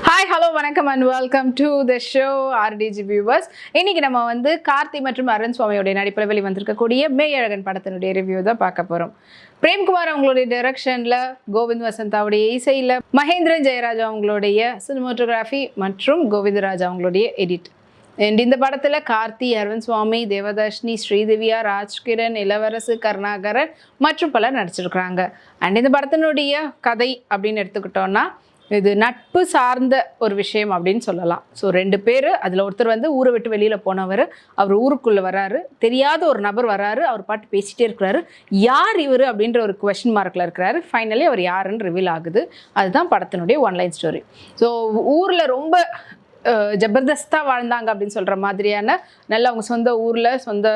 Hi hello வணக்கம் and welcome to the show RTG viewers. இன்னைக்கு நம்ம வந்து கார்த்தி மற்றும் அருண் சுவாமியோடைய நடிப்பில் வெளிவந்திருக்கக்கூடிய மெய்யழகன் படத்தினுடைய ரிவ்யூ தான் பார்க்க போகிறோம். பிரேம்குமார் அவங்களுடைய டைரக்ஷனில், கோவிந்த் வசந்தாவுடைய இசையில், மகேந்திரன் ஜெயராஜ் அவங்களுடைய சினிமோட்டோகிராஃபி மற்றும் கோவிந்தராஜ் அவங்களுடைய எடிட். அண்ட் இந்த படத்தில் கார்த்தி, அரவிந்த் சுவாமி, தேவதர்ஷினி, ஸ்ரீதிவ்யா, ராஜ்கிரண், இளவரசு, கருணாகரன் மற்றும் பலர் நடிச்சிருக்கிறாங்க. அண்ட் இந்த படத்தினுடைய கதை அப்படின்னு எடுத்துக்கிட்டோன்னா, இது நட்பு சார்ந்த ஒரு விஷயம் அப்படின்னு சொல்லலாம். ஸோ 2 பேர், அதில் ஒருத்தர் வந்து ஊரை விட்டு வெளியில் போனவர், அவர் ஊருக்குள்ளே வராரு, தெரியாத ஒரு நபர் வராரு, அவர் பாட்டு பேசிகிட்டே இருக்கிறாரு. யார் இவர் அப்படின்ற ஒரு கொஸ்டின் மார்க்கில் இருக்கிறாரு. ஃபைனலி அவர் யாருன்னு ரிவீல் ஆகுது. அதுதான் படத்தினுடைய ஒன்லைன் ஸ்டோரி. ஸோ ஊரில் ரொம்ப ஜபர்தஸ்தாக வாழ்ந்தாங்க அப்படின்னு சொல்கிற மாதிரியான நல்ல அவங்க சொந்த ஊரில் சொந்த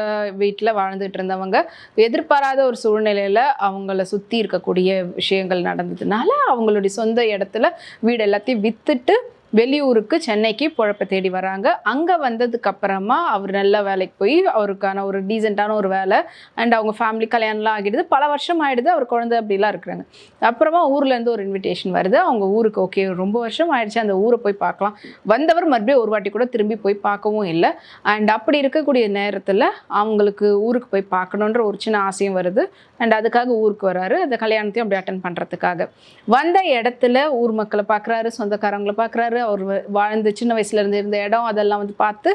வீட்டில் வாழ்ந்துட்டு இருந்தவங்க எதிர்பாராத ஒரு சூழ்நிலையில் அவங்கள சுற்றி இருக்கக்கூடிய விஷயங்கள் நடந்ததுனால அவங்களுடைய சொந்த இடத்துல வீடு எல்லாத்தையும் விற்றுட்டு வெளியூருக்கு சென்னைக்கு பொழப்ப தேடி வராங்க. அங்கே வந்ததுக்கப்புறமா அவர் நல்ல வேலைக்கு போய் அவருக்கான ஒரு டீசெண்டான ஒரு வேலை அண்ட் அவங்க ஃபேமிலி கல்யாணம்லாம் ஆகிடுது. பல வருஷம் ஆகிடுது. அவர் குழந்தை அப்படிலாம் இருக்கிறாங்க. அப்புறமா ஊர்லேருந்து ஒரு இன்விடேஷன் வருது. அவங்க ஊருக்கு ஓகே ரொம்ப வருஷம் ஆகிடுச்சு, அந்த ஊரை போய் பார்க்கலாம். வந்தவர் மறுபடியும் ஒரு வாட்டி கூட திரும்பி போய் பார்க்கவும் இல்லை. அண்ட் அப்படி இருக்கக்கூடிய நேரத்தில் அவங்களுக்கு ஊருக்கு போய் பார்க்கணுன்ற ஒரு சின்ன ஆசையும் வருது. அண்ட் அதுக்காக ஊருக்கு வராரு, அந்த கல்யாணத்தையும் அப்படி அட்டன் பண்ணுறதுக்காக. வந்த இடத்துல ஊர் மக்களை பார்க்குறாரு, சொந்தக்காரங்களை பார்க்குறாரு. அவர் வாழ்ந்த சின்ன வயசுலேருந்து இருந்த இடம் அதெல்லாம் வந்து பார்த்து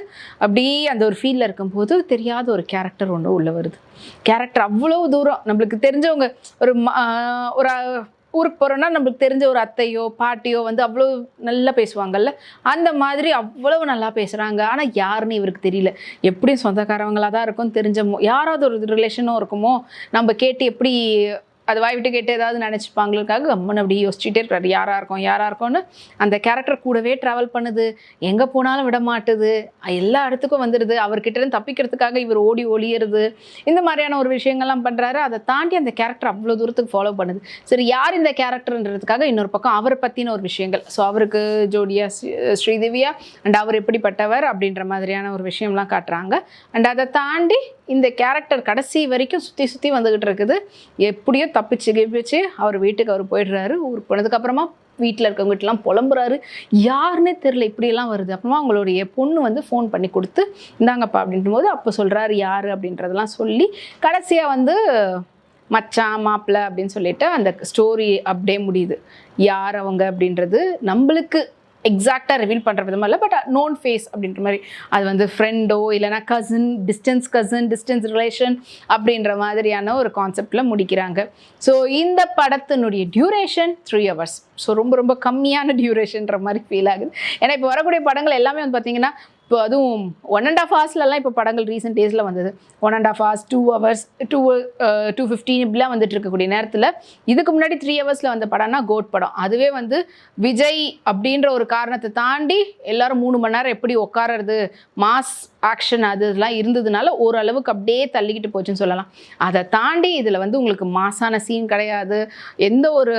அப்படியே அந்த ஒரு ஃபீலில் இருக்கும்போது தெரியாத ஒரு கேரக்டர் ஒன்று உள்ள வருது. கேரக்டர் அவ்வளோ தூரம் நம்மளுக்கு தெரிஞ்சவங்க. ஒரு ஊருக்கு போகிறோன்னா நம்மளுக்கு தெரிஞ்ச ஒரு அத்தையோ பாட்டியோ வந்து அவ்வளோ நல்லா பேசுவாங்கல்ல, அந்த மாதிரி அவ்வளவு நல்லா பேசுகிறாங்க. ஆனால் யாருன்னு இவருக்கு தெரியல. எப்படியும் சொந்தக்காரவங்களாக தான் இருக்கும், தெரிஞ்ச யாராவது ஒரு ரிலேஷனும் இருக்குமோ, நம்ம கேட்டு எப்படி அது வாய் விட்டு கேட்டு ஏதாவது நினச்சிப்பாங்களுக்காக கம்மன் அப்படி யோசிச்சுட்டே இருக்காரு. யாராக இருக்கும்னு அந்த கேரக்டர் கூடவே ட்ராவல் பண்ணுது. எங்கே போனாலும் விட மாட்டுது, எல்லா இடத்துக்கும் வந்துடுது. அவர்கிட்ட தப்பிக்கிறதுக்காக இவர் ஓடி ஒளியிறது, இந்த மாதிரியான ஒரு விஷயங்கள்லாம் பண்ணுறாரு. அதை தாண்டி அந்த கேரக்டர் அவ்வளோ தூரத்துக்கு ஃபாலோ பண்ணுது. சரி, யார் இந்த கேரக்டர்ன்றதுக்காக இன்னொரு பக்கம் அவரை பற்றின ஒரு விஷயங்கள். ஸோ அவருக்கு ஜோடியா ஸ்ரீதிவ்யா அண்ட் அவர் எப்படிப்பட்டவர் அப்படின்ற மாதிரியான ஒரு விஷயம்லாம் காட்டுறாங்க. அண்ட் அதை தாண்டி இந்த கேரக்டர் கடைசி வரைக்கும் சுற்றி வந்துக்கிட்டு இருக்குது. எப்படியோ தப்பிச்சு அவர் வீட்டுக்கு அவர் போயிடுறாரு. ஊருக்கு போனதுக்கப்புறமா வீட்டில் இருக்கவங்ககிட்டலாம் புலம்புறாரு. யாருன்னே தெரில, இப்படியெல்லாம் வருது. அப்புறமா அவங்களுடைய பொண்ணு வந்து ஃபோன் பண்ணி கொடுத்து இந்தாங்கப்பா அப்படின்ட்டு போது அப்போ சொல்கிறாரு யார் அப்படின்றதெல்லாம் சொல்லி கடைசியாக வந்து மச்சான் மாப்பிள்ளை அப்படின்னு சொல்லிட்டு அந்த ஸ்டோரி அப்படியே முடியுது. யார் அவங்க அப்படின்றது நம்மளுக்கு எக்ஸாக்டாக ரிவீல் பண்ணுற விதமாக இல்லை, பட் நோன் ஃபேஸ் அப்படின்ற மாதிரி. அது வந்து ஃப்ரெண்டோ இல்லைனா கசின், டிஸ்டன்ஸ் ரிலேஷன் அப்படின்ற மாதிரியான ஒரு கான்செப்டில் முடிக்கிறாங்க. ஸோ இந்த படத்தினுடைய டியூரேஷன் 3 hours. ஸோ ரொம்ப ரொம்ப கம்மியான டியூரேஷன்ற மாதிரி ஃபீல் ஆகுது. ஏன்னா இப்போ வரக்கூடிய படங்கள் எல்லாமே வந்து பார்த்திங்கன்னா, இப்போ அதுவும் 1.5 hours இப்போ படங்கள் ரீசெண்ட் டேஸில் வந்தது. 1.5 hours, 2 hours, 2:15 இப்படிலாம் வந்துட்டு இருக்கக்கூடிய நேரத்தில் இதுக்கு முன்னாடி 3 hours வந்த படம்னா கோட் படம். அதுவே வந்து விஜய் அப்படின்ற ஒரு காரணத்தை தாண்டி எல்லாரும் 3 மணி நேரம் எப்படி உட்காரது, மாஸ் ஆக்ஷன் அதெல்லாம் இருந்ததுனால ஓரளவுக்கு அப்படியே தள்ளிக்கிட்டு போச்சுன்னு சொல்லலாம். அதை தாண்டி இதில் வந்து உங்களுக்கு மாசான சீன் கிடையாது. எந்த ஒரு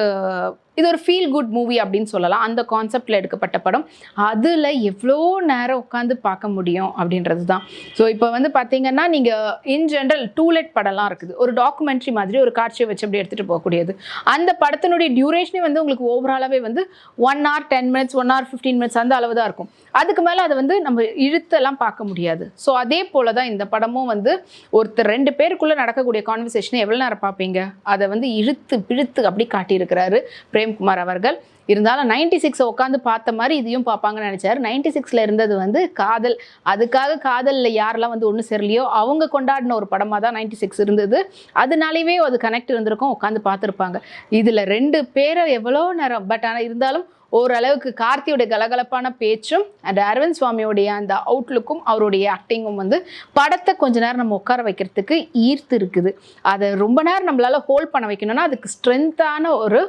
இது ஒரு ஃபீல் குட் மூவி அப்படின்னு சொல்லலாம். அந்த கான்செப்டில் எடுக்கப்பட்ட படம். அதில் எவ்வளோ நேரம் உட்காந்து பார்க்க முடியும் அப்படின்றது தான். ஸோ இப்போ வந்து பார்த்தீங்கன்னா, நீங்கள் இன் ஜென்ரல் டூலெட் படம்லாம் இருக்குது. ஒரு டாக்குமெண்ட்ரி மாதிரி ஒரு காட்சியை வச்சு அப்படி எடுத்துகிட்டு போகக்கூடியது. அந்த படத்தினுடைய டியூரேஷனே வந்து உங்களுக்கு ஓவராலாகவே வந்து 1 hour 10 minutes, 1 hour 15 minutes அந்த அளவு தான் இருக்கும். அதுக்கு மேலே அதை வந்து நம்ம இழுத்தெல்லாம் பார்க்க முடியாது. ஸோ அதே போல் தான் இந்த படமும் வந்து ஒருத்தர் 2 பேருக்குள்ளே நடக்கக்கூடிய கான்வர்சேஷனை எவ்வளோ நேரம் பார்ப்பீங்க, அதை வந்து இழுத்து பிழுத்து அப்படி காட்டியிருக்கிறாரு பிரேம்குமார் அவர்கள். இருந்தாலும் 96 உட்காந்து பார்த்த மாதிரி இதையும் பார்ப்பாங்கன்னு நினச்சாரு. 96 இருந்தது வந்து காதல். அதுக்காக காதலில் யாரெல்லாம் வந்து ஒன்று சேரலையோ அவங்க கொண்டாடின ஒரு படமாக தான் 96 இருந்தது. அதனாலேயே அது கனெக்ட் இருந்திருக்கும், உட்காந்து பார்த்துருப்பாங்க. இதில் 2 பேரை எவ்வளோ நேரம், பட் ஆனால் இருந்தாலும் ஓரளவுக்கு கார்த்தியோட கலகலப்பான பேச்சும் அண்ட் அரவிந்த் சுவாமியோடைய அந்த அவுட்லுக்கும் அவருடைய ஆக்டிங்கும் வந்து படத்தை கொஞ்ச நேரம் நம்ம உட்கார வைக்கிறதுக்கு ஈர்த்து இருக்குது. அதை ரொம்ப நேரம் நம்மளால் ஹோல்ட் பண்ண வைக்கணும்னா அதுக்கு ஸ்ட்ரென்த்தான ஒரு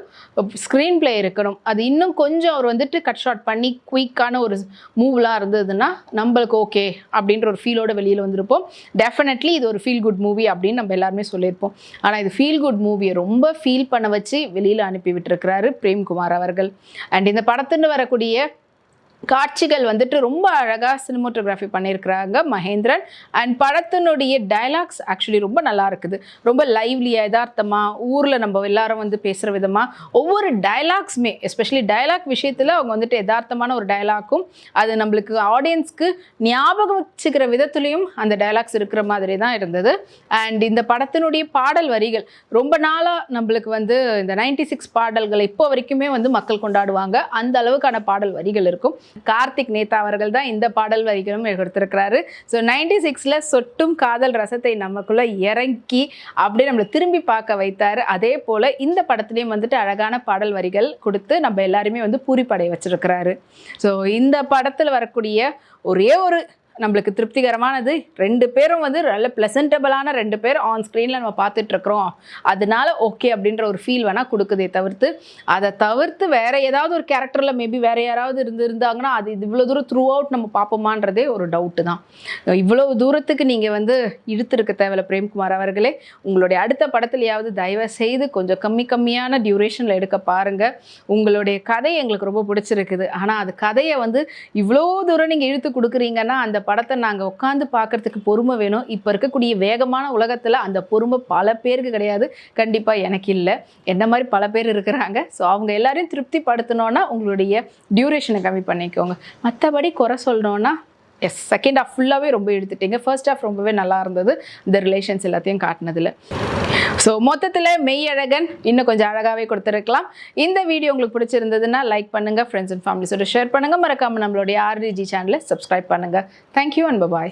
ஸ்க்ரீன் பிளே இருக்கணும். அது இன்னும் கொஞ்சம் அவர் வந்துட்டு கட் ஷாட் பண்ணி குயிக்கான ஒரு மூவ்லாம் இருந்ததுன்னா நம்மளுக்கு ஓகே அப்படின்ற ஒரு ஃபீலோட வெளியில் வந்திருப்போம். டெஃபினெட்லி இது ஒரு ஃபீல் குட் மூவி அப்படின்னு நம்ம எல்லாருமே சொல்லியிருப்போம். ஆனால் இது ஃபீல் குட் மூவியை ரொம்ப ஃபீல் பண்ண வச்சு வெளியில் அனுப்பி விட்டுருக்கிறாரு பிரேம்குமார் அவர்கள். அண்ட் இந்த படத்துன்னு வரக்கூடிய காட்சிகள் வந்துட்டு ரொம்ப அழகாக சினிமோட்டோகிராஃபி பண்ணியிருக்கிறாங்க மகேந்திரன். அண்ட் படத்தினுடைய டைலாக்ஸ் ஆக்சுவலி ரொம்ப நல்லா இருக்குது. ரொம்ப லைவ்லியாக யதார்த்தமாக ஊரில் நம்ம எல்லாரும் வந்து பேசுகிற விதமாக ஒவ்வொரு டைலாக்ஸுமே, எஸ்பெஷலி டைலாக் விஷயத்தில் அவங்க வந்துட்டு யதார்த்தமான ஒரு டைலாக்கும் அது நம்மளுக்கு ஆடியன்ஸ்க்கு ஞாபகம் வச்சுக்கிற விதத்துலேயும் அந்த டைலாக்ஸ் இருக்கிற மாதிரி தான் இருந்தது. அண்ட் இந்த படத்தினுடைய பாடல் வரிகள் ரொம்ப நாளாக நம்மளுக்கு வந்து இந்த 96 பாடல்களை இப்போ வரைக்குமே வந்து மக்கள் கொண்டாடுவாங்க. அந்த அளவுக்கான பாடல் வரிகள் இருக்கும். கார்த்திக் நேதா அவர்கள் தான் இந்த பாடல் வரிகளும் கொடுத்திருக்கிறாரு. ஸோ 96ல் சொட்டும் காதல் ரசத்தை நமக்குள்ள இறங்கி அப்படியே நம்மளை திரும்பி பார்க்க வைத்தார். அதே போல் இந்த படத்துலேயும் வந்துட்டு அழகான பாடல் வரிகள் கொடுத்து நம்ம எல்லாருமே வந்து பூரிப்படைய வச்சிருக்கிறாரு. ஸோ இந்த படத்தில் வரக்கூடிய ஒரே ஒரு நம்மளுக்கு திருப்திகரமானது, 2 பேரும் வந்து நல்ல ப்ளசன்டபிளான 2 பேர் ஆன் ஸ்க்ரீனில் நம்ம பார்த்துட்ருக்குறோம், அதனால ஓகே அப்படின்ற ஒரு ஃபீல் வேணால் கொடுக்குதே தவிர்த்து, அதை தவிர்த்து வேறு ஏதாவது ஒரு கேரக்டரில் மேபி வேறு யாராவது இருந்தாங்கன்னா அது இவ்வளோ தூரம் த்ரூ அவுட் நம்ம பார்ப்போமான்றதே ஒரு டவுட்டு தான். இவ்வளோ தூரத்துக்கு நீங்கள் வந்து இழுத்துருக்க தேவையில்ல பிரேம்குமார் அவர்களே. உங்களுடைய அடுத்த படத்துலையாவது தயவு செய்து கொஞ்சம் கம்மியான டியூரேஷனில் எடுக்க பாருங்கள். உங்களுடைய கதை எங்களுக்கு ரொம்ப பிடிச்சிருக்குது. ஆனால் அது கதையை வந்து இவ்வளோ தூரம் நீங்கள் இழுத்து கொடுக்குறீங்கன்னா அந்த படத்தை நாங்கள் உட்காந்து பார்க்கறதுக்கு பொறுமை வேணும். இப்போ இருக்கக்கூடிய வேகமான உலகத்தில் அந்த பொறுமை பல பேருக்கு கிடையாது. கண்டிப்பாக எனக்கு இல்லை. என்ன மாதிரி பல பேர் இருக்கிறாங்க. ஸோ அவங்க எல்லாரையும் திருப்திப்படுத்தணுன்னா உங்களுடைய டியூரேஷனை கம்மி பண்ணிக்கோங்க. மற்றபடி குறை சொல்லணுன்னா செகண்ட் ஹாஃப் ஃபுல்லாகவே ரொம்ப எடுத்துட்டீங்க. ஃபர்ஸ்ட் ஹாஃப் ரொம்பவே நல்லா இருந்தது இந்த ரிலேஷன்ஸ் எல்லாத்தையும் காட்டினதில். ஸோ மொத்தத்தில் மெய்யழகன் இன்னும் கொஞ்சம் அழகாகவே கொடுத்துருக்கலாம். இந்த வீடியோ உங்களுக்கு பிடிச்சிருந்ததுன்னா லைக் பண்ணுங்கள், ஃப்ரெண்ட்ஸ் அண்ட் ஃபேமிலிஸோட ஷேர் பண்ணுங்கள், மறக்காமல் நம்மளுடைய RDG சேனலை சப்ஸ்கிரைப் பண்ணுங்கள். Thank you and bye.